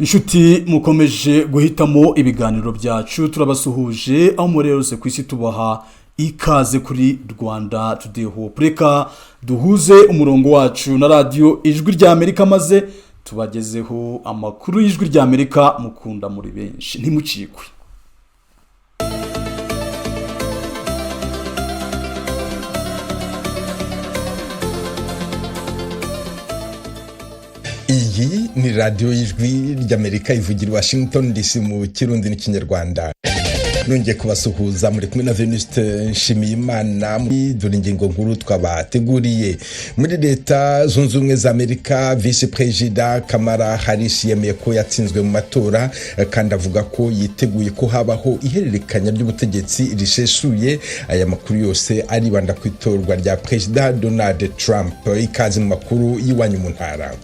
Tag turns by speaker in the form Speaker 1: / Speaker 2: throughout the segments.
Speaker 1: Inshuti mukomeje guhitamo ibiganiro byacu turabasuhuje aho muri yose kwisi tubaha ikaze kuri Rwanda Today Hope. Reka duhuze umurongo wacu na radio Ijwi Ry'Amerika maze tubagezeho amakuru y'Ijwi Ry'Amerika mukunda muri benshi ntimucikwe.
Speaker 2: Iyi ni radio Ijwi Ry'Amerika ivugira Washington DC mu Kirundi n'Ikinyarwanda. Nongeye kubasuhuza muri kumwe na NSHIMIYIMANA dore ingingo nkuru twabateguriye. Muri leta zunze ubumwe za Amerika, Vice President Kamala Harris yemeye ko yatsinzwe mu matora kandi avuga ko yiteguye ko habaho ihererekanya ry'ubutegetsi rishesuye. Aya makuru yose aribanda ku itorwa rya President Donald Trump. Ikaze mu makuru y'iwanyu mu ntara.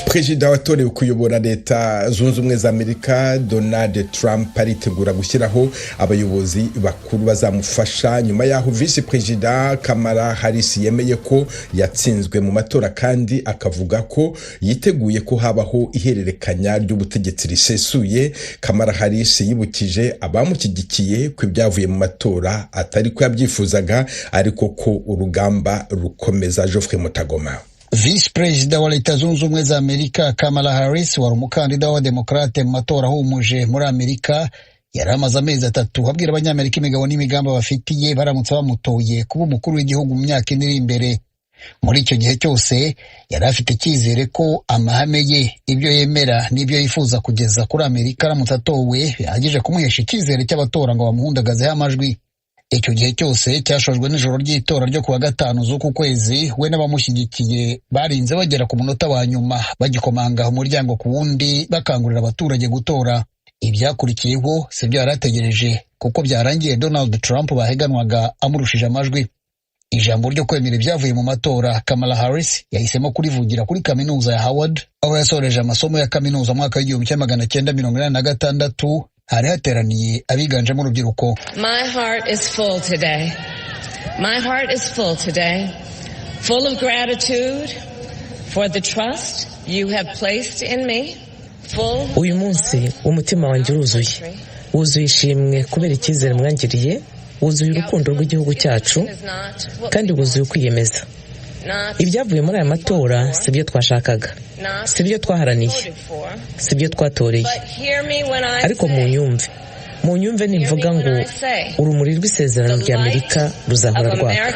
Speaker 2: Perezida watorewe kuyobora leta zunze ubumwe za Amerika Donald Trump aritegura gushyiraho abayobozi bakuru bazamufasha nyuma yaho Vice President Kamala Harris yemeye ko yatsinzwe mu matora kandi akavuga ko yiteguye ko habaho ihererekanya ry'ubutegetsi risesuye. Kamala Harris yibukije abamushyigikiye ko ibyavuye mu matora atari ko yabyifuzaga ariko ko urugamba rukomeza. Geoffrey Mutagoma.
Speaker 3: Vice President wa leta zunze ubumwe za Amerika Kamala Harris wari umukandida wa Demokrate mu matora ahumuje muri Amerika yari amaze amezi 3 abwira abanyamerika imigabo n'imigambi bafitiye baramutse bamutoye kuba umukuru w'igihugu mu myaka iri imbere. Muri icyo gihe cyose yari afite icyizere ko amahame ye, ibyo yemera n'ibyo yifuza kugeza kuri Amerika aramutse atowe bihagije kumuhesha icyizere cy'abatora ngo bamuhundagazeho amajwi. Icyo gihe cyose cyashojwe n'ijoro ry'itora ryo kuwa 5 z'uku kwezi, we n'abamushyigikiye barinze bagera ku munota wa nyuma bagikomanga umuryango ku wundi bakangurira abaturage gutora. Ibyakurikiyeho si byo yarategereje kuko byarangiye Donald Trump baheganwaga amurushije amajwi. Ijambo ryo kwemera ibyavuye mu matora Kamala Harris yahisemo kurivugira kuri kaminuza ya Howard aho yasoreje amasomo ya kaminuza mwaka w'1986. hari hateraniye abiganjemo urubyiruko.
Speaker 4: My heart is full today. My heart is full today. Full of gratitude for the trust you have placed in me.
Speaker 5: Uyu munsi umutima wanjye uruzuye. Wuzuye ishimwe kubera icyizere mwangiriye, wuzuye urukundo rw'igihugu cyacu kandi wuzuye kwiyemeza. Ibyavuye muri aya matora si byo twashakaga, si byo twaharaniye, si byo twatoreye. Ariko mu nyumve nimvuga ngo urumuri rw'isezerano ry'Amerika ruzahora rwaka.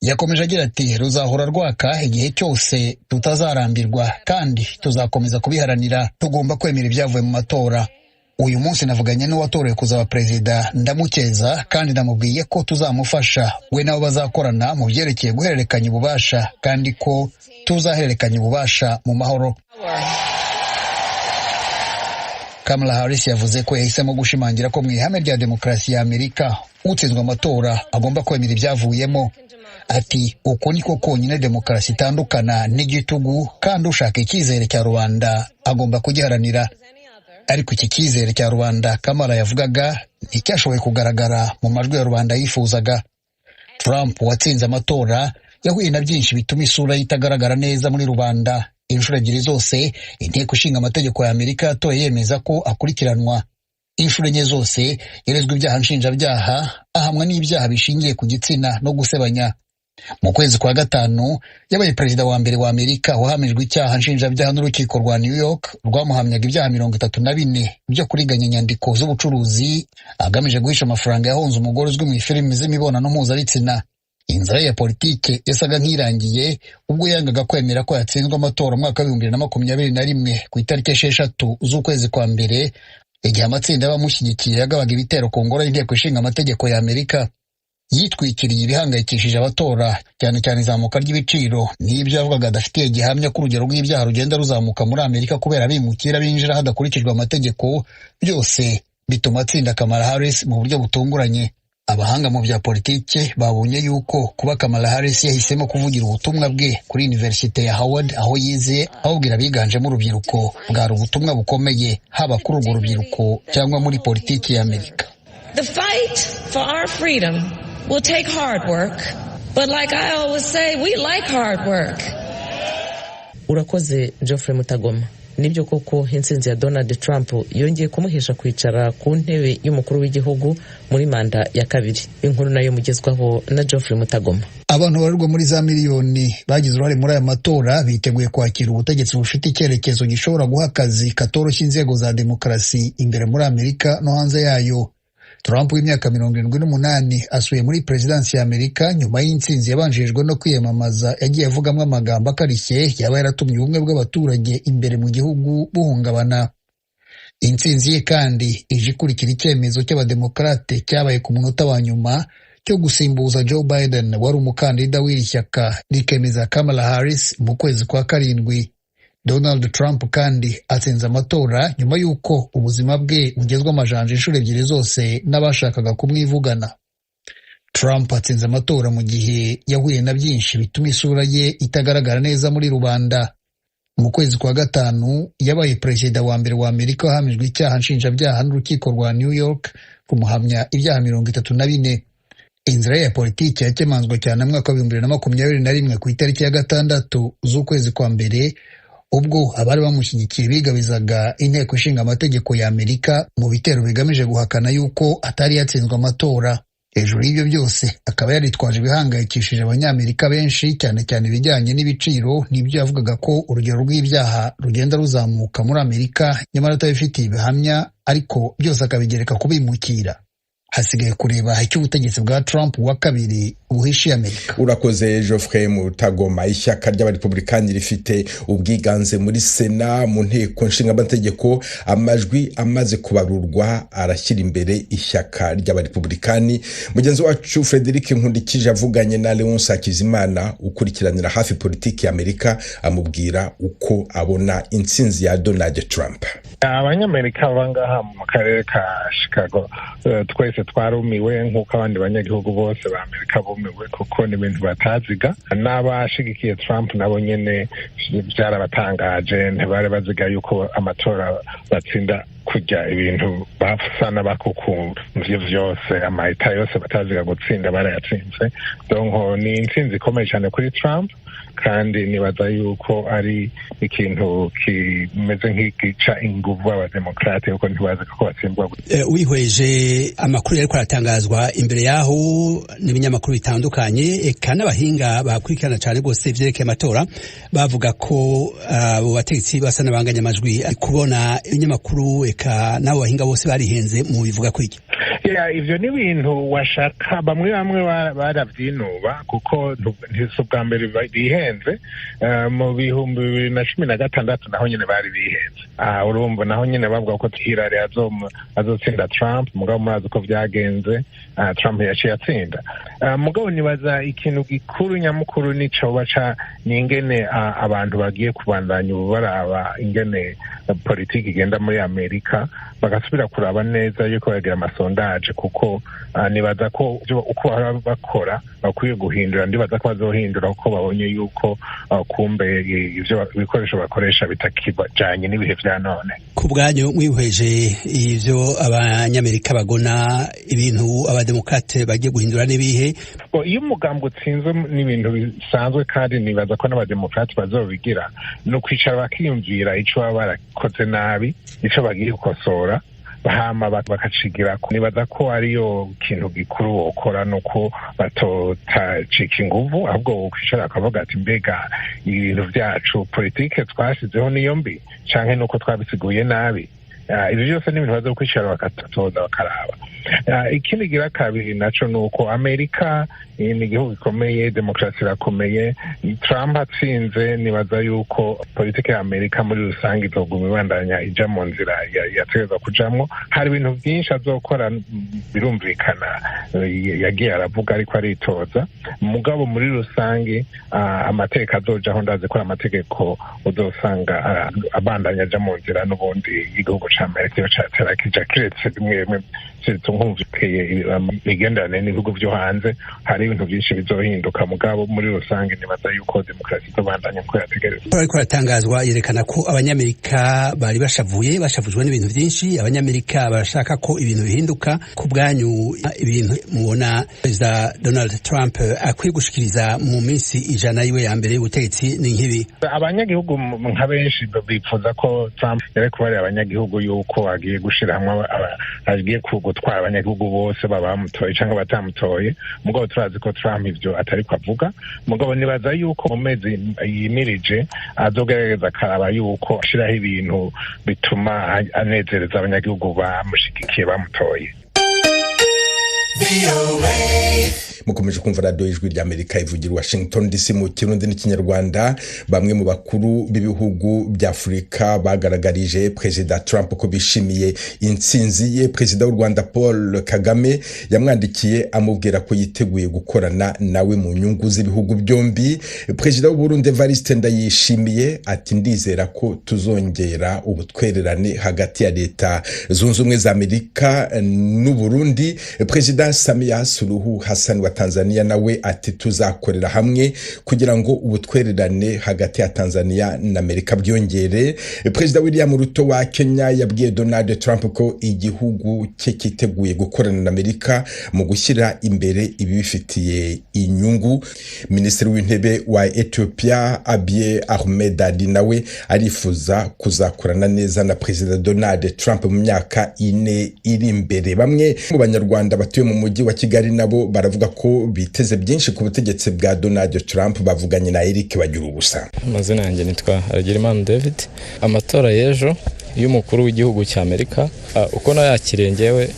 Speaker 3: Yakomeje agira ati ruzahora rwaka igihe cyose tutazarambirwa kandi tuzakomeza kubiharanira. Tugomba kwemera ibyavuye mu matora. Uyu munsi navuganye n'uwatorewe kuzaba perezida, ndamukeza kandi ndamubwiye ko tuzamufasha we nabo bazakorana mu byerekeye guhererekanya ububasha kandi ko tuzahererekanya ububasha mu mahoro. Kamala Harris yavuze ko yahisemo gushimangira ko mu ihame rya demokarasi ya Amerika utsinzwe amatora agomba kwemera ibyavuyemo. Ati uko niko konyine demokarasi itandukana n'igitugu kandi ushaka icyizere cya rubanda agomba kugiharanira. Ariko iki cyizere cya rubanda Kamala yavugaga nticyashoboye kugaragara mu majwi ya rubanda yifuzaga. Trump watsinze amatora yahuye na byinshi bituma isura itagaragara neza muri rubanda. Inshuro ebyiri zose inteko ishinga amategeko ya Amerika yatoye yemeza ko akurikiranwa. Inshuro enye zose yerezwa ibyaha nshinjabyaha, ahamwa n'ibyaha bishingiye ku gitsina no gusebanya. Mu kwezi kwa 5 yabaye perezida wa mbere wa Amerika wahamijwe icyaha nshinjabyaha n'urukiko rwa New York rwamuhamyaga ibyaha 34 byo kuriganya inyandiko z'ubucuruzi agamije guhisha amafaranga yahonze umugore uzwi mu filimi z'imibonano mpuzabitsina. Inzira ya politike yasaga nk'irangiye ubwo yangaga kwemera ko yatsinzwe amatora mu mwaka wa 2021 ku itariki 6 z'ukwezi kwa mbere, igihe amatsinda y'abamushyigikiye yagabaga ibitero ku ngoro y'inteko ishinga amategeko ya Amerika. Yitwikiriye ibihangayikishije abatora, cyane cyane izamuka ry'ibiciro n'ibyo yavugaga adafitiye gihamya ko urugero rw'ibyaha rugenda ruzamuka muri Amerika kubera abimukira binjira hadakurikijwe amategeko. Byose bituma atsinda Kamala Harris mu buryo butunguranye. Abahanga mu bya politike babonye yuko kuba Kamala Harris yahisemo kuvugira ubutumwa bwe kuri Universite ya Howard aho yize ahubwira biganjemo urubyiruko bwari ubutumwa bukomeye haba kuri urwo rubyiruko cyangwa muri politiki ya Amerika.
Speaker 4: The fight for our freedom will take hard work, but like I always say, we like hard work.
Speaker 5: Urakoze Geoffrey Mutagoma. Nibyo koko intsinzi ya Donald Trump yongeye kumuhesha kwicara ku ntebe y'umukuru w'igihugu muri manda ya kabiri. Inkuru nayo mugezwaho na Geoffrey Mutagoma.
Speaker 3: Abantu barirwa muri za miliyoni bagize uruhare muri aya matora biteguye kwakira ubutegetsi bufite icyerekezo gishobora guha akazi katoroshye inzego za demokarasi imbere muri Amerika no hanze yayo. Trump w'imyaka 78 asuye muri presidansi ya Amerika nyuma y'intsinzi yabanjirijwe no kwiyamamaza yagiye avugamo amagambo akarishye yaba yaratumye ubumwe bw'abaturage imbere mu gihugu buhungabana. Intsinzi ye kandi ije ikurikira icyemezo cy'abademokarate cyabaye ku munota wa nyuma cyo gusimbuza Joe Biden wari umukandida w'iri shyaka rikemeza Kamala Harris mu kwezi kwa karindwi. Donald Trump kandi atsinze amatora nyuma y'uko ubuzima bwe bugezwa amajanja inshuro ebyiri zose n'abashakaga kumwivugana. Trump atsinze amatora mu gihe yahuye na byinshi bituma isura ye itagaragara neza muri rubanda. Mu kwezi kwa gatanu yabaye perezida wa mbere wa Amerika wahamijwe icyaha nshinjabyaha n'urukiko rwa New York kumuhamya ibyaha 34. Inzira ya politiki yakemanzwe cyane mu mwaka wa 2021 ku itariki ya 6 z'ukwezi kwa mbere, ubwo abari bamushyigikiye bigabizaga inteko ishinga amategeko ya Amerika mu bitero bigamije guhakana yuko atari yatsinzwe amatora. Hejuru y'ibyo byose akaba yaritwaje ibihangayikishije abanyamerika benshi, cyane cyane ibijyanye n'ibiciro n'ibyo yavugaga ko urugero rw'ibyaha rugenda ruzamuka muri Amerika nyamara atabifitiye ibihamya, ariko byose akabigereka kubimukira. Hasigaye kureba icyo ubutegetsi bwa Trump wa kabiri buhishiye Amerika.
Speaker 2: Urakoze Geoffrey Mutagoma. Ishyaka ry'abarepublikani rifite ubwiganze muri Sena mu nteko nshingamategeko, amajwi amaze kubarurwa arashyira imbere ishyaka ry'abarepublikani. Mugenzi wacu Frederic Nkundikije avuganye na Leonce Hakizimana ukurikiranira hafi politiki ya Amerika amubwira uko abona intsinzi ya Donald Trump.
Speaker 6: Abanyamerika bangaha mu karere ka Chicago twese twarumiwe nk'uko abandi banyagihugu bose ba Amerika bumiwe, kuko ni ibintu bataziga. N'abashigikiye Trump nabo nyene byarabatangaje, ntibari baziga yuko amatora batsinda kujya ibintu bafana bakukumvye vyose, amahita yose bataziga gutsinda barayatsinze. Donc ni intsinzi ikomeye cyane kuri Trump, kandi nibaza yuko ari ikintu kimeze nk'igica inguvu abademokrate yuko ntibazi ko batsimbwa.
Speaker 7: Wihweje amakuru yariko aratangazwa imbere yaho n'ibinyamakuru bitandukanye, eka n'abahinga bakurikirana cyane rwose ivyerekeye amatora bavuga ko abo bategetsi basa n'abanganya amajwi. Kubona ibinyamakuru eka n'abo bahinga bose barihenze mu bivuga kuri iki?
Speaker 6: Ivyo ni ibintu washaka bamwe baravyinuba, kuko ntibwa mbere bihenze. Mu bihumbi 2016 naho nyene bari bihenze. Urumva naho nyene bavuga ko Hillary azotsinda Trump, mugabo murazi uko vyagenze, Trump yaciye atsinda. Mugabo nibaza ikintu gikuru nyamukuru nico baca n'ingene abantu bagiye kubandanya baraba ingene politiki igenda muri Amerika, bagasubira kuraba neza yuko bagira amasondaje, kuko nibaza ko uko bakora bakwiye guhindura. Ndibaza ko bazohindura uko babonye yuko kumbe ivyo bikoresho bakoresha bitakibajanye n'ibihe vya none.
Speaker 7: Ku bwanyu mwihweje ivyo abanyamerika bagona ibintu abademokrate bagiye guhindura n'ibihe?
Speaker 6: Iyo umugambi utsinzwe n'ibintu bisanzwe, kandi nibaza ko n'abademokrate bazobigira no kwicara bakiyumvira ico baba barakoze nabi, ico bagiye gukosora, bahama bakacigira. Nibaza ko ariyo kintu gikuru bokora, nuko batotacika inguvu, ahubwo kwicara akavuga ati mbega ibintu vyacu politike twashizeho niyo mbi canke nuko twabisiguye nabi. Ibyo byose ni ibintu baza kwicara bakatoza bakaraba. Ikindi gira kabiri naco nuko Amerika ni igihugu gikomeye, demokarasi irakomeye. Trump atsinze, nibaza yuko politiki ya Amerika muri rusange izoguma ibandanya ija mu nzira yategezwa kujamwo. Hari ibintu byinshi azokora birumvikana, yagiye aravuga ariko aritoza. Mugabo muri rusange amateka azojaho, ndazi ko amategeko uzosanga abandanya aja mu nzira n'ubundi igihugu ca Amerika iyo catera kija kiretse rimwe nkumvikeye imigenderanire n'ibihugu vyo hanze hari ibintu byinshi bizohinduka mugabo muri rusange nibaza yuko demokarasi izobandanya uko yategerezwa.
Speaker 7: Ariko aratangazwa yerekana ko abanyamerika bari bashavujwe n'ibintu byinshi. Abanyamerika barashaka ko ibintu bihinduka. Ku bwanyu ibintu mubona Perezida Donald Trump akwiye gushikiriza mu minsi 100 yiwe ya mbere y'ubutegetsi ni nk'ibi?
Speaker 6: Abanyagihugu nka benshi bifuza ko Trump yari kubarira abanyagihugu yuko agiye gushira hamwe agiye gutwara abanyagihugu bose bamutoye cyangwa batamutoye. Mugabo turazi ko Trump ivyo atari kwavuga. Mugabo nibaza yuko mu mezi yimirije azogerageza akaraba yuko ashiraho ibintu bituma anezereza abanyagihugu bamushigikiye bamutoye.
Speaker 2: Mukomeje kumva radio Ijwi Ry'Amerika ivugira Washington DC mu Kirundi n'Ikinyarwanda. Bamwe mu bakuru b'ibihugu bya Afrika bagaragarije Perezida Trump ko bishimiye intsinzi ye. Perezida w'u Rwanda Paul Kagame yamwandikiye amubwira ko yiteguye gukorana nawe mu nyungu z'ibihugu byombi. Perezida w'u Burundi Evariste Ndayishimiye ati ndizera ko tuzongera ubutwererane hagati ya Leta Zunze Ubumwe za Amerika n'u Burundi. Perezida Samia Suluhu Hassan wa Tanzania nawe ati tuzakorera hamwe kugira ngo ubutwererane hagati ya Tanzania na Amerika byongere. Perezida William Ruto wa Kenya yabwiye Donald Trump ko igihugu cye kiteguye gukorana na Amerika mu gushyira imbere ibifitiye inyungu. Minisitiri w'intebe wa Ethiopia Abiy Ahmed Ali nawe arifuza kuzakorana neza na Perezida Donald Trump mu myaka 4 iri imbere. Bamwe mu Banyarwanda batuye mu mujyi wa Kigali nabo baravuga ko biteze byinshi ku butegetsi bwa Donald Trump. Bavuganye na Eric Bagirubusa.
Speaker 8: Amazina yanjye nitwa Harerimana David. Amatora y'ejo y'umukuru w'igihugu cya Amerika uko nayakirengewe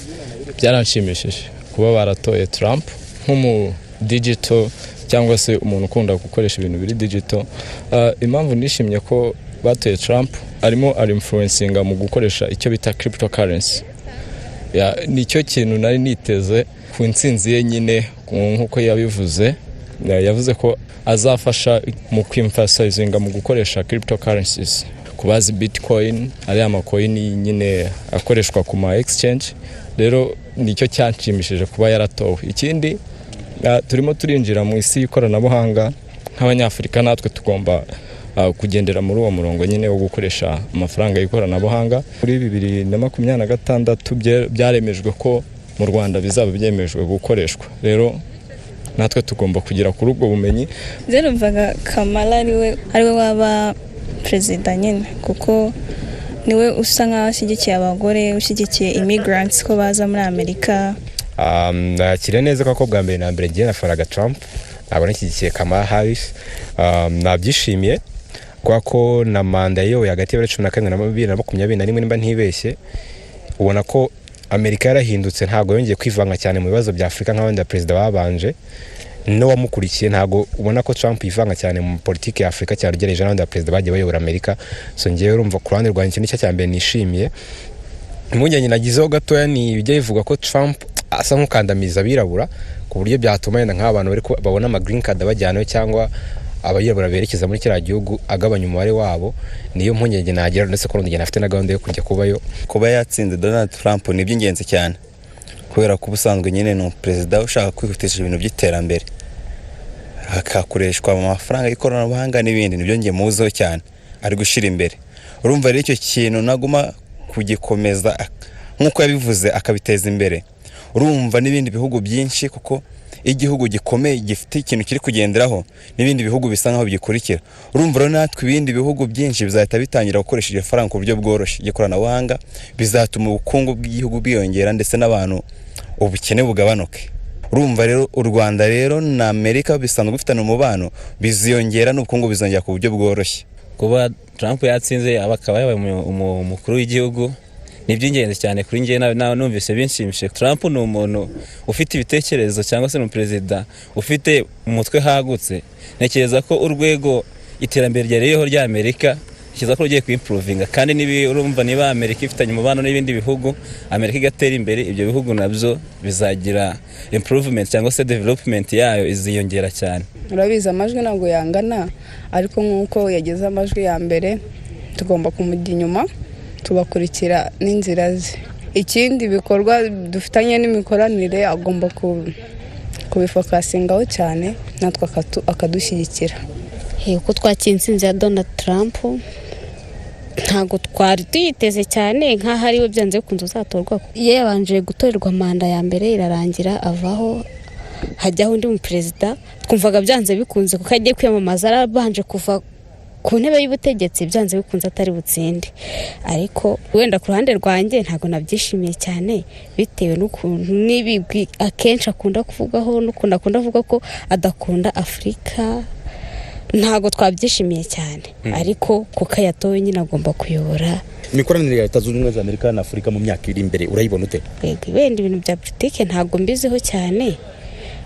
Speaker 8: byaranshimishije kuba baratoye Trump nk'umu digital cyangwa se umuntu ukunda gukoresha ibintu biri digital. Impamvu nishimye ko batoye Trump arimo influencinga mu gukoresha icyo bita cryptocurrency. Nicyo kintu nari niteze ku intsinzi ye nyine nk'uko yabivuze. Yavuze ko azafasha mu kwimfasizinga mu gukoresha cryptocurrencies, kubazi Bitcoin ari amacoin nyine akoreshwa ku ma exchange. Rero nicyo cyanshimishije kuba yaratowe. Ikindi turimo turinjira mu isi y'ikoranabuhanga nk'abanyafrika, natwe tugomba kugendera muri uwo murongo nyine wo gukoresha amafaranga y'ikoranabuhanga. Muri 2026 byaremejwe ko mu Rwanda bizaba byemejwe gukoreshwa. Rero natwe tugomba kugira kuri ubwo bumenyi.
Speaker 9: Zerumvaga Kamala ariwe waba president nyine, kuko niwe usa nkaho ashyigikiye abagore, ushyigikiye immigrants ko baza muri Amerika.
Speaker 10: Nakire neza ko bwa mbere na mbere ngiye nafaraga Trump, ntabwo nashyigikiye Kamala Harris. Nabyishimiye kwa ko na manda yo hagati ya 2014 na 2021 nimba ntibeshye, ubona ko Amerika yarahindutse, ntabwo yongeye kwivanga cyane mu bibazo bya Afrika nk'abandi perezida babanje. No wamukurikiye ntabwo ubona ko Trump yivanga cyane mu politiki ya Afrika cyane ugereje n'abandi perezida bagiye bayobora Amerika. So ngiye urumva ku ruhande rwanjye nicyo cyambere nishimiye. Impungenge nagizeho gatoya ni bijya bivuga ko Trump asa nk'ukandamiza abirabura ku buryo byatuma yenda nk'abantu bari babona ama green card bajyanayo cyangwa abayirabura berekeza muri kiriya gihugu agabanya umubare wabo. Niyo mpungenge nagira, ndetse ko ndagenda afite na gahunda yo kujya kubayo.
Speaker 11: Kuba yatsinze Donald Trump ni by'ingenzi cyane, kubera ko ubusanzwe nyine ni perezida ushaka kwihutisha ibintu by'iterambere, akakoreshwa mu mafaranga y'ikoranabuhanga n'ibindi. Nibyo ngiye muzeho cyane, ari gushira imbere. Urumva rero icyo kintu naguma kugikomeza nk'uko yabivuze, akabiteza imbere. Urumva n'ibindi bihugu byinshi, kuko igihugu gikomeye gifite ikintu kiri kugenderaho, n'ibindi bihugu bisa nkaho bikurikira. Urumva rero natwe ibindi bihugu byinshi bizahita bitangira gukoresha iryo faranga ku buryo bworoshye ikoranabuhanga, bizatuma ubukungu bw'igihugu bwiyongera ndetse n'abantu ubukene bugabanuke. Urumva rero u Rwanda rero na Amerika bisanzwe bifitana umubano, biziyongera n'ubukungu bizongera ku buryo bworoshye.
Speaker 12: Kuba Trump yatsinze akaba yabaye umukuru w'igihugu ni by'ingenzi cyane kuri njye. Nawe numvise binshimishije. Trump ni umuntu ufite ibitekerezo cyangwa se perezida ufite umutwe hagutse. Ntekereza ko urwego iterambere ryereyeho rya Amerika kiza ko rugiye kwimprovinga, kandi urumva niba Amerika ifitanye umubano n'ibindi bihugu, Amerika igatera imbere, ibyo bihugu nabyo bizagira improvement cyangwa se development yayo iziyongera cyane.
Speaker 13: Urabizi amajwi ntabwo yangana, ariko nk'uko yageze amajwi ya mbere tugomba kumujya inyuma tubakurikira n'inzira ze. Ikindi bikorwa dufitanye n'imikoranire agomba kubifokasingaho cyane natwe akadushyigikira.
Speaker 14: Uko twakira intsinzi ya Donald Trump ntabwo twari tuyiteze cyane nk'aho ariwe byanze bikunze uzatorwa. Yabanje gutorerwa manda ya mbere irarangira avaho hajyaho undi muperezida, twumvaga byanze bikunze kuko agiye kwiyamamaza arabanje kuva ku ntebe y'ubutegetsi byanze bikunze atari butsinde. Ariko wenda ku ruhande rwanjye ntabwo nabyishimiye cyane bitewe n'ukuntu n'ibigwi akenshi akunda kuvugaho n'ukuntu akunda avuga ko adakunda Afurika. Ntabwo twabyishimiye cyane ariko kuko yatowe nyine agomba kuyobora.
Speaker 15: Imikoranire ya Leta Zunze Ubumwe za Amerika na Afurika mu myaka iri imbere urayibona ute?
Speaker 14: Wenda ibintu bya politike ntabwo mbiziho cyane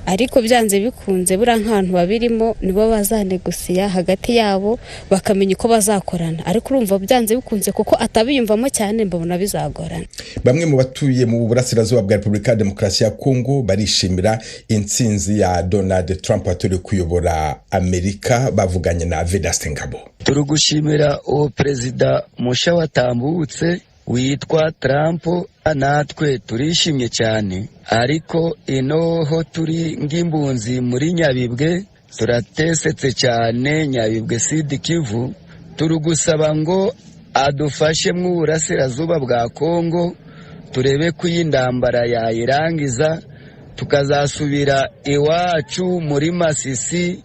Speaker 14: ariko byanze bikunze buriya nk'abantu babirimo nibo bazanegusiya hagati yabo bakamenya uko bazakorana, ariko urumva byanze bikunze kuko atabiyumvamo cyane mbabona bizagorana.
Speaker 2: Bamwe mu batuye mu burasirazuba bwa Repubulika ya Demokarasi ya Kongo barishimira intsinzi ya Donald Trump atari kuyobora Amerika. Bavuganye na Vedaste Ngabo.
Speaker 16: Turi gushimira uwo perezida musha watambutse witwa Trump, natwe turishimye cyane, ariko inoho turi ng'imbunzi muri Nyabibwe turatesetse cyane. Nyabibwe Sud Kivu turi gusaba ngo adufashe mu burasirazuba bwa Kongo turebe ko y'indambara yayirangiza tukazasubira iwacu muri Masisi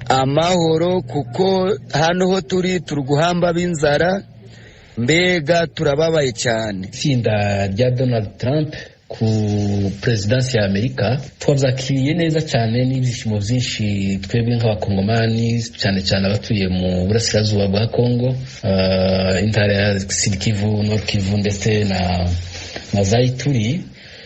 Speaker 16: amahoro, kuko hano ho turi guhamba b'inzara. Mbega turababaye cyane.
Speaker 17: Itsinda rya Donald Trump ku presidansi ya Amerika twabyakiriye neza cyane n'ibyishimo byinshi twebwe nk'abakongomani, cyane cyane abatuye mu burasirazuba bwa Kongo, intara ya Sud Kivu, Nord Kivu ndetse na Zaituri.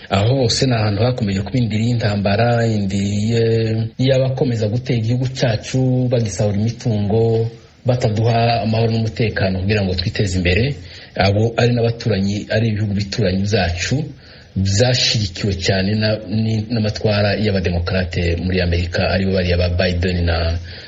Speaker 17: Aho hose ni ahantu hakomeje kuba indiri y'intambara, indiri y'abakomeza gutera igihugu cyacu bagisahura imitungo, bataduha amahoro n'umutekano kugira ngo twiteze imbere. Abo ari n'abaturanyi, ari ibihugu bituranye byacu byashyigikiwe cyane n'amatwara y'abademokrate muri Amerika, aribo bari aba Biden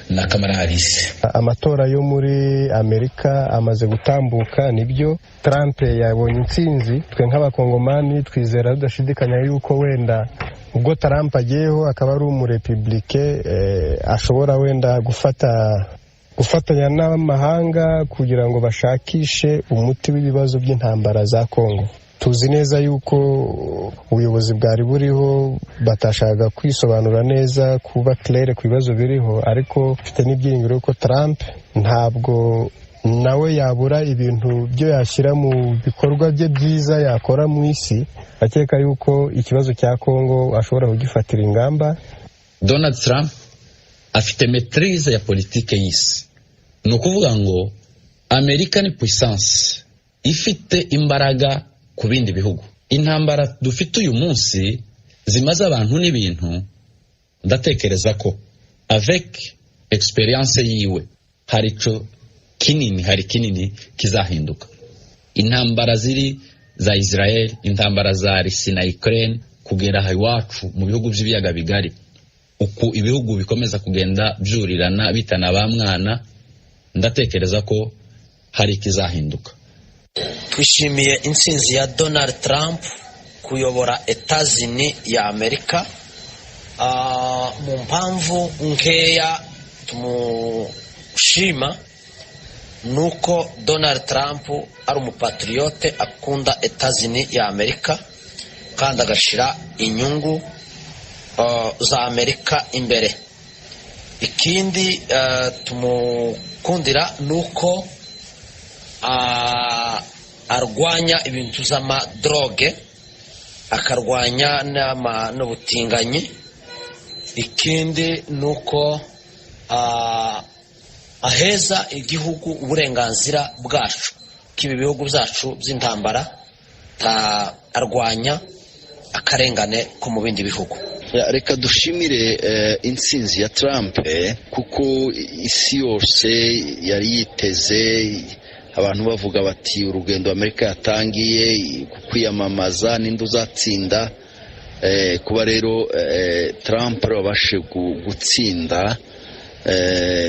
Speaker 17: na Kamala Harris.
Speaker 18: Amatora yo muri Amerika amaze gutambuka, nibyo Trump yabonye intsinzi. Twe nk'abakongomani twizera tudashidikanya yuko wenda ubwo Trump agiyeho akaba ari umurepublike ashobora wenda gufatanya n'amahanga kugira ngo bashakishe umuti w'ibibazo by'intambara za Kongo. Tuzi neza yuko ubuyobozi bwari buriho batashaka kwisobanura neza, kuba claire ku bibazo biriho, ariko mfite n'ibyiringiro ko Trump ntabwo nawe yabura ibintu byo yashyira mu bikorwa bye byiza yakora mu isi. Akeka yuko ikibazo cya Kongo ashobora kugifatira ingamba.
Speaker 19: Donald Trump afite maîtrise ya politike y'isi. Ni ukuvuga ngo Amerika ni puissance ifite imbaraga ku bindi bihugu. Intambara dufite uyu munsi zimaze abantu n'ibintu, ndatekereza ko avec experience yiwe hari kinini kizahinduka. Intambara ziri za Israel, intambara za Russia na Ukraine, kugera iwacu mu bihugu by'ibiyaga bigari, uko ibihugu bikomeza kugenda byurirana bitana ba mwana, ndatekereza ko hari kizahinduka.
Speaker 20: Twishimiye intsinzi ya Donald Trump kuyobora Etazini ya Amerika. Mu mpamvu nkeya tumushima nuko Donald Trump ari umupatriote akunda Etazini ya Amerika kandi agashira inyungu za Amerika imbere. Ikindi tumukundira nuko arwanya ibintu z'amadroge, akarwanya n'ubutinganyi. Ikindi nuko aheza igihugu uburenganzira bwacu k'ibi bihugu byacu by'intambara, arwanya akarengane ko mu bindi bihugu.
Speaker 21: Reka dushimire intsinzi ya Trump kuko isi yose yari yiteze, abantu bavuga bati urugendo Amerika yatangiye kwiyamamaza n'indi uzatsinda. Kuba rero Trump abashe gutsinda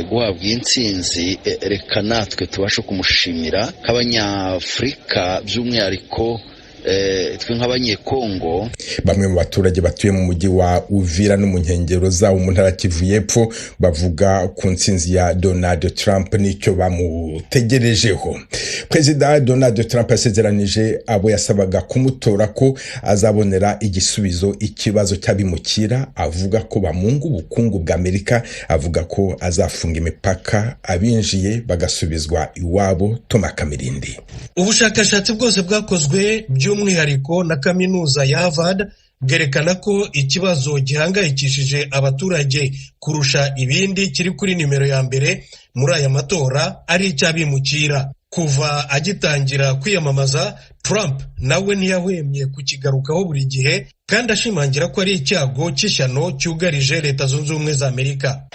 Speaker 21: guhabwa intsinzi, reka natwe tubashe kumushimira nk'abanyafurika, by'umwihariko twe nk'abanyekongo.
Speaker 2: Bamwe mu baturage batuye mu mujyi wa Uvira no mu nkengero zawo mu ntara Kivu y'Epfo bavuga ku ntsinzi ya Donald Trump n'icyo bamutegerejeho. Perezida Donald Trump yasezeranije abo yasabaga kumutora ko azabonera igisubizo ikibazo cy'abimukira, avuga ko bamunga ubukungu bwa Amerika, avuga ko azafunga imipaka, abinjiye bagasubizwa iwabo. Toma Kamirindi.
Speaker 1: Ubushakashatsi bwose bwakozwe by'umwihariko na kaminuza ya Harvard bwerekana ko ikibazo gihangayikishije abaturage kurusha ibindi kiri kuri nimero ya mbere muri aya matora ari icy'abimukira. Kuva agitangira kwiyamamaza, Trump nawe ntiyahwemye kukigarukaho buri gihe, kandi ashimangira ko ari icyago cy'ishyano cyugarije Leta Zunze Ubumwe za Amerika.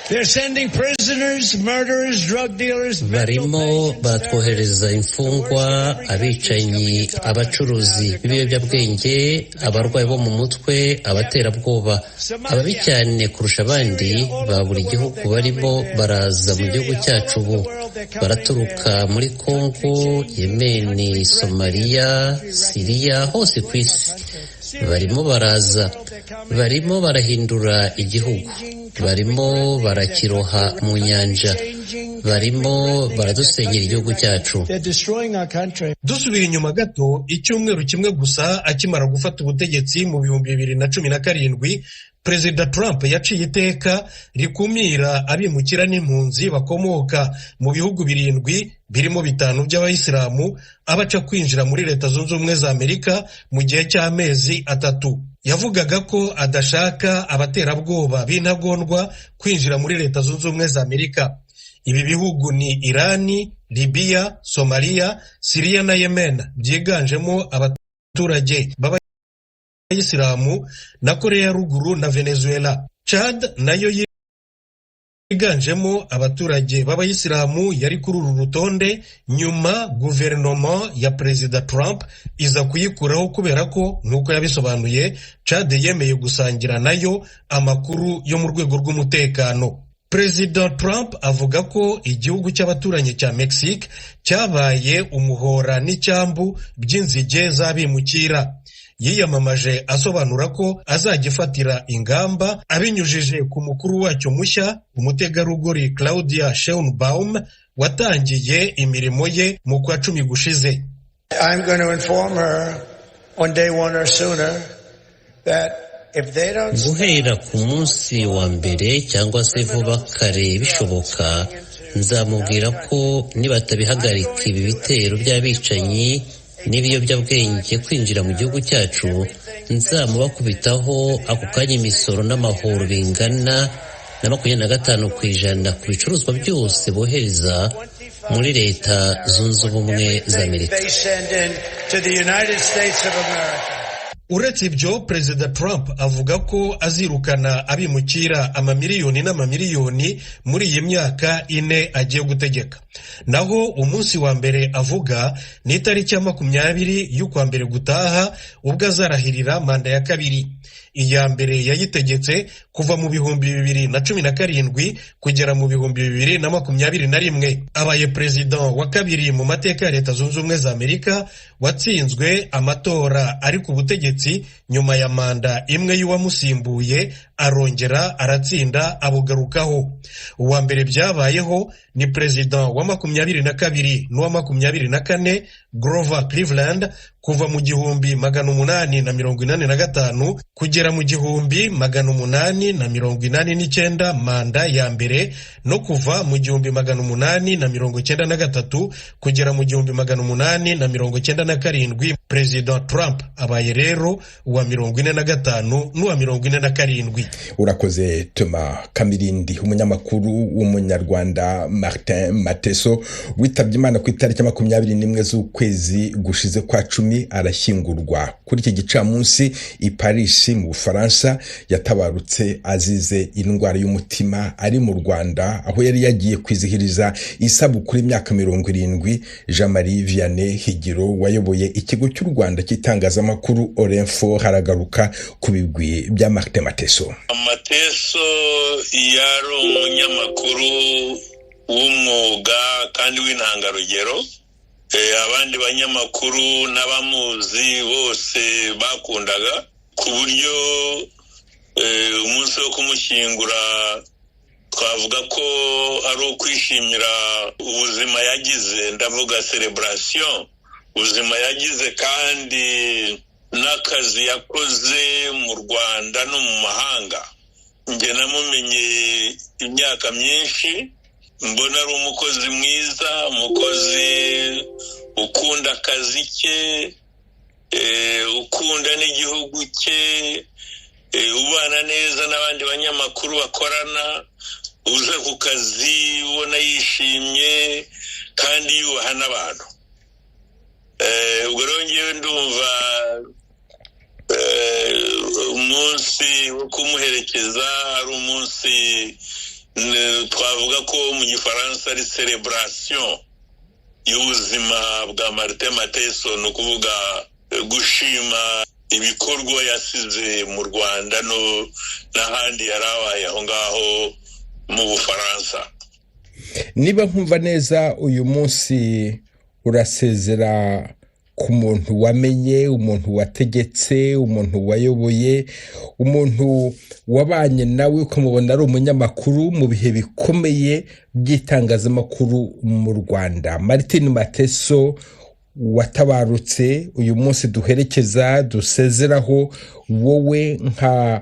Speaker 22: Barimo batwohereza imfungwa, abicanyi, abacuruzi b'ibiyobyabwenge, abarwayi bo mu mutwe, abaterabwoba. Ababi cyane kurusha abandi ba buri gihugu barimo baraza mu gihugu cyacu ubu. Baraturuka muri Kongo, Yemen, Somalia, Syria, hose ku isi. Barimo baraza, barimo barahindura igihugu, barimo barakiroha mu nyanja, barimo baradusenyera igihugu cyacu.
Speaker 1: Dusubira inyuma gato, icyumweru kimwe gusa akimara gufata ubutegetsi mu 2017, Perezida Trump yaciye iteka rikumira abimukira n'impunzi bakomoka mu bihugu 7 birimo 5 by'abayisilamu abaca kwinjira muri Leta Zunze Ubumwe za Amerika mu gihe cy'amezi 3. Yavugaga ko adashaka abaterabwoba b'intagondwa kwinjira muri Leta Zunze Ubumwe za Amerika. Ibi bihugu ni Irani, Libya, Somalia, Syria na Yemen, byiganjemo abaturage b'abayisilamu, na Korea ya Ruguru na Venezuela. Chad nayo yiganjemo abaturage b'abayisilamu yari kuri uru rutonde, nyuma guverinoma ya Perezida Trump iza kuyikuraho kubera ko nk'uko yabisobanuye Chad yemeye gusangira nayo amakuru yo mu rwego rw'umutekano. Perezida Trump avuga ko igihugu cy'abaturanyi cya Mexique cyabaye umuhora n'icyambu by'inzige z'abimukira. Yiyamamaje asobanura ko azagifatira ingamba abinyujije ku mukuru wacyo mushya, umutegarugori Claudia Sheinbaum, watangiye imirimo ye mu kwa 10 gushize.
Speaker 23: I'm going to inform her on day 1 or sooner that
Speaker 22: guhera ku munsi wa mbere cyangwa se vuba kare bishoboka, nzamubwira ko nibatabihagarika ibi bitero by'abicanyi n'ibiyobyabwenge kwinjira mu gihugu cyacu, nzamubakubitaho ako kanya imisoro n'amahoro bingana na 25% ku bicuruzwa byose bohereza muri Leta Zunze Ubumwe za Amerika.
Speaker 1: Uretse ibyo, Perezida Trump avuga ko azirukana abimukira amamiliyoni n'amamiliyoni muri iyi myaka 4 agiye gutegeka. Naho umunsi wa mbere avuga ni itariki ya 20 y'ukwa mbere gutaha, ubwo azarahirira manda ya kabiri. Iya mbere yayitegetse kuva mu 2017 kugera mu 2021. Abaye perezida wa kabiri mu mateka ya Leta Zunze Ubumwe za Amerika watsinzwe amatora ari ku butegetsi nyuma ya manda imwe y'uwamusimbuye, arongera aratsinda abugarukaho. Uwa mbere byabayeho ni perezida wa 22 n'uwa 24 Grover Cleveland, kuva mu 1885 kugera mu 1889 manda ya mbere, no kuva mu 1893 kugera mu 1897. Perezida Trump abaye rero uwa 45 n'uwa 47.
Speaker 2: Urakoze Toma Kamirindi. Umunyamakuru w'umunyarwanda Martin Mateso witabye Imana ku itariki 21 z'ukwezi gushize kwa 10 arashyingurwa kuri iki gicamunsi i Paris mu Bufaransa. Yatabarutse azize indwara y'umutima ari mu Rwanda, aho yari yagiye kwizihiriza isabukuru y'imyaka 70. Jean Marie Vianney Higiro wayoboye ikigo cy'u Rwanda cy'itangazamakuru Orinfo haragaruka ku bigwi bya Martin Mateso.
Speaker 3: Mateso yari umunyamakuru w'umwuga kandi w'intangarugero. Abandi banyamakuru n'abamuzi bose bakundaga ku buryo umunsi wo kumushyingura twavuga ko ari ukwishimira ubuzima yagize, ndavuga celebration, ubuzima yagize kandi n'akazi yakoze mu Rwanda no mu mahanga. Nge namumenye imyaka myinshi, mbona ari umukozi mwiza, umukozi ukunda akazi ke, ukunda n'igihugu cye, ubana neza n'abandi banyamakuru bakorana, uza ku kazi ubona yishimye kandi yubaha n'abantu. Ubwo rero ngewe ndumva umunsi wo kumuherekeza ari umunsi twavuga ko mu gifaransa ari celebration y'ubuzima bwa Martin Mateso, ni ukuvuga gushima ibikorwa yasize mu Rwanda n'ahandi yarabaye aho ngaho mu Bufaransa.
Speaker 2: Niba nkumva neza uyu munsi urasezera ku muntu wamenye, umuntu wategetse, umuntu wayoboye, umuntu wabanye nawe ukamubona ari umunyamakuru mu bihe bikomeye by'itangazamakuru mu Rwanda. Martin Mateso watabarutse uyu munsi duherekeza dusezeraho, wowe nka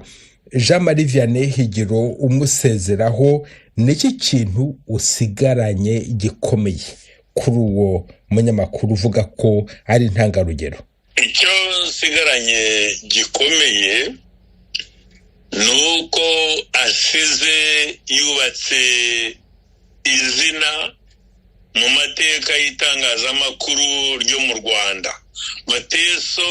Speaker 2: Jean-Marie Vianney Higiro umusezeraho, niki kintu usigaranye gikomeye kuri uwo munyamakuru uvuga ko ari intangarugero?
Speaker 3: Icyo nsigaranye gikomeye nuko asize yubatse izina mu mateka y'itangazamakuru ryo mu Rwanda. Mateso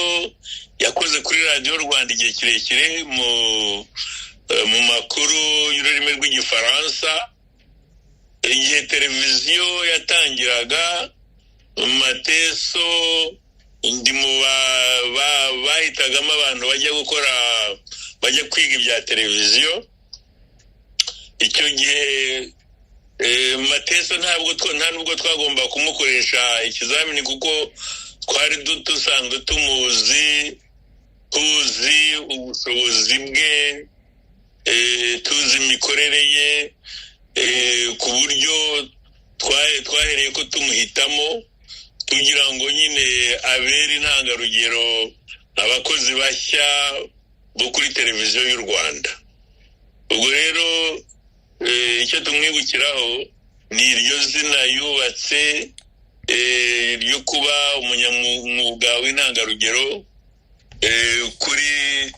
Speaker 3: yakoze kuri Radio Rwanda igihe kirekire mu makuru y'ururimi rw'igifaransa. Igihe televiziyo yatangiraga, Mateso ndi mu bahitagamo abantu bajya kwiga ibya televiziyo. Icyo gihe Mateso nta nubwo twagomba kumukoresha ikizamini kuko twari dusanzwe tumuzi, tuzi ubushobozi bwe, tuzi imikorere ye, ku buryo twahereye ko tumuhitamo kugira ngo nyine abere intangarugero abakozi bashya bo kuri televiziyo y'u Rwanda. Ubwo rero icyo tumwibukiraho ni iryo zina yubatse ryo kuba umunyamwuga w'intangarugero kuri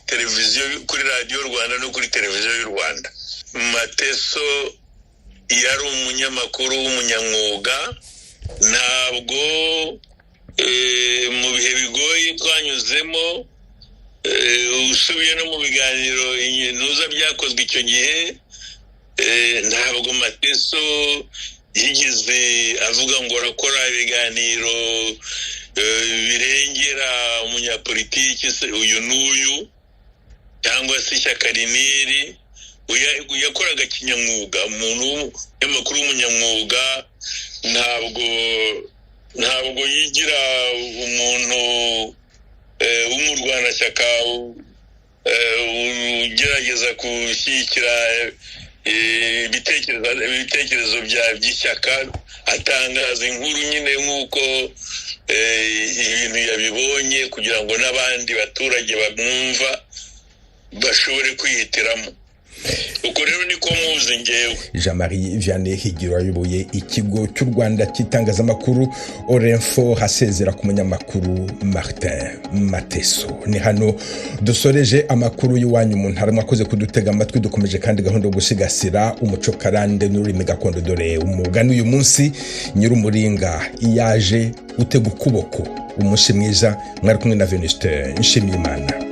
Speaker 3: televiziyo, kuri Radio Rwanda no kuri televiziyo y'u Rwanda. Mateso yari umunyamakuru w'umunyamwuga, ntabwo mu bihe bigoye twanyuzemo, usubiye no mu biganiro intuza byakozwe icyo gihe, ntabwo Mateso yigeze avuga ngo arakora ibiganiro birengera umunyapolitiki uyu n'uyu cyangwa se ishyaka riniri. Yakoraga kinyamwuga, umuntu w'amakuru w'umunyamwuga, ntabwo yigira umuntu w'umurwanashyaka ugerageza gushyigikira ibitekerezo by'ishyaka, atangaza inkuru nyine nk'uko ibintu yabibonye kugira ngo n'abandi baturage bamwumva bashobore kwihitiramo. Uko rero niko muzi ngewe.
Speaker 2: Jean-Marie Vianney Higiro ayoboye ikigo cy'u Rwanda cy'itangazamakuru Orinfo hasezera ku munyamakuru Martin Mateso. Ni hano dusoreje amakuru y'Iwanyu mu Ntara. Mwakoze kudutega amatwi, dukomeje kandi gahunda yo gusigasira umuco karande n'ururimi gakondo. Dore umugani uyu munsi, nyir'umuringa yaje utega ukuboko. Umunsi mwiza, mwari kumwe na Venuste Nshimiyimana.